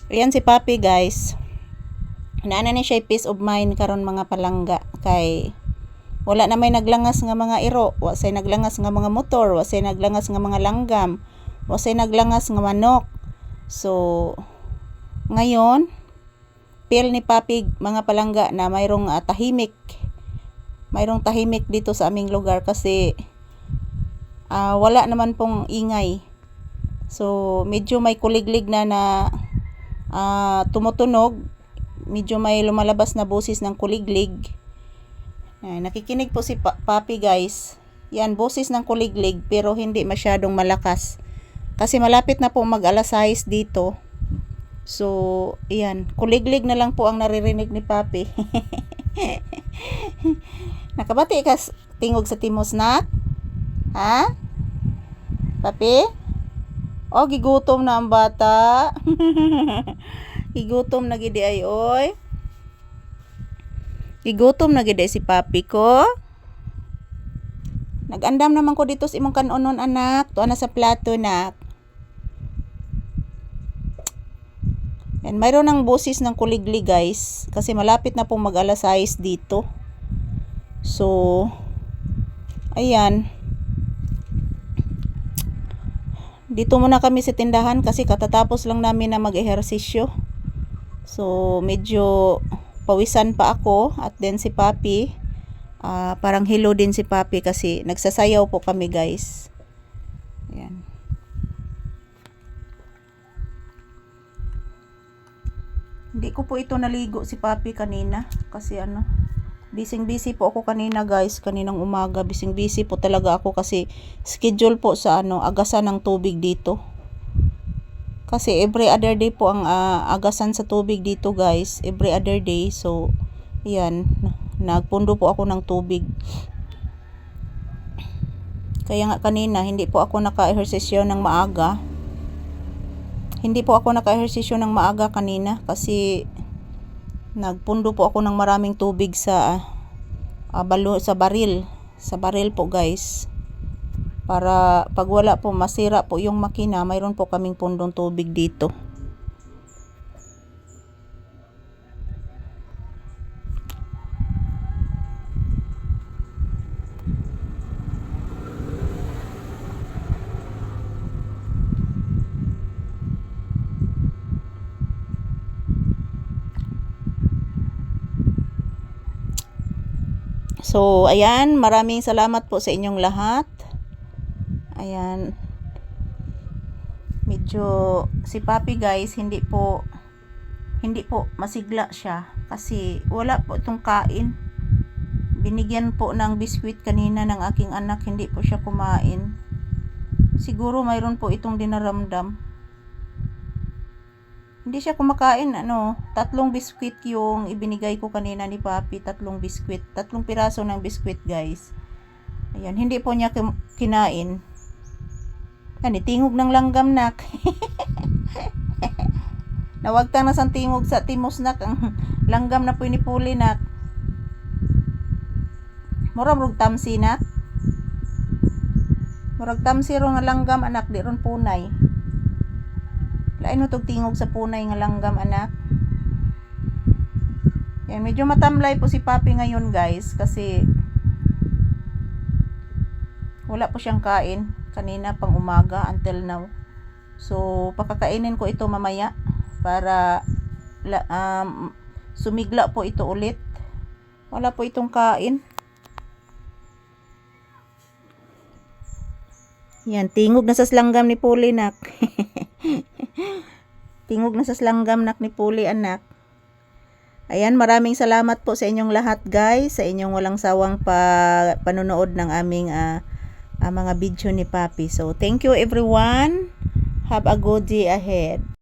Ayan si Papi guys. Naana ni siya peace of mind karon mga palangga kay wala na may naglangas nga mga iro, wa say naglangas nga mga motor, wa say naglangas nga mga langgam, wa say naglangas nga manok. So ngayon feel ni Papi mga palangga na mayroong tahimik. Mayroong tahimik dito sa aming lugar kasi wala naman pong ingay. So medyo may kuliglig na tumutunog, medyo may lumalabas na boses ng kuliglig. Nakikinig po si Papi guys. Yan, boses ng kuliglig pero hindi masyadong malakas. Kasi malapit na po mag alas 6 dito. So, yan, kuliglig na lang po ang naririnig ni Papi. Nakabati ka tingog sa timos nak? Ha? Papi? O, gigutom na ang bata. Gigutom na gidi ay oy. Gigutom na gidi si Papi ko. Nagandam naman ko dito sa imong kanonon anak. Tuwa na sa plato nak. And mayroon ng boses ng kuliglig guys. Kasi malapit na pong mag alas 6 dito. So, ayan. Dito muna kami sa tindahan kasi katatapos lang namin na mag-ehersisyo. So, medyo pawisan pa ako at then si Papi. Parang hilo din si Papi kasi nagsasayaw po kami guys. Ayan. Hindi ko po ito naligo si Papi kanina kasi busy po ako kanina guys, kaninang umaga busy po talaga ako kasi schedule po sa agasan ng tubig dito. Kasi every other day po ang agasan sa tubig dito guys, every other day. So ayan, nagpundo po ako ng tubig. Kaya nga kanina hindi po ako naka-ehersisyo ng maaga. Hindi po ako naka-ehersisyo ng maaga kanina kasi nagpundo po ako ng maraming tubig sa baril. Sa baril po guys. Para pag wala po masira po yung makina, mayroon po kaming pundong tubig dito. So, ayan, maraming salamat po sa inyong lahat. Ayan. Medyo si Papi guys, hindi po masigla siya kasi wala po itong kain. Binigyan po ng biskwit kanina ng aking anak, hindi po siya kumain. Siguro mayroon po itong dinaramdam. Hindi siya kumakain, 3 biskwit yung ibinigay ko kanina ni Papi, 3 biskwit, 3 piraso ng biskwit guys. Ayan, hindi po niya kinain. Tingog ng langgam nak. Nawagtang na sang tingog sa timos nak, ang langgam na po ni Puli nak. Murag tamsi nak. Murag tamsi ro nga langgam anak, di ron punay. Lain mo tog tingog sa punay nga langgam anak. Yan, medyo matamlay po si Papi ngayon guys kasi wala po siyang kain kanina pang umaga until now. So pakakainin ko ito mamaya para sumigla po ito ulit. Wala po itong kain. Yan, tingog na sa langgam ni Puli nak. Tingog na sa langgam nak ni Puli anak. Ayan, maraming salamat po sa inyong lahat guys, sa inyong walang sawang panonood ng aming mga video ni Papi. So thank you everyone. Have a good day ahead.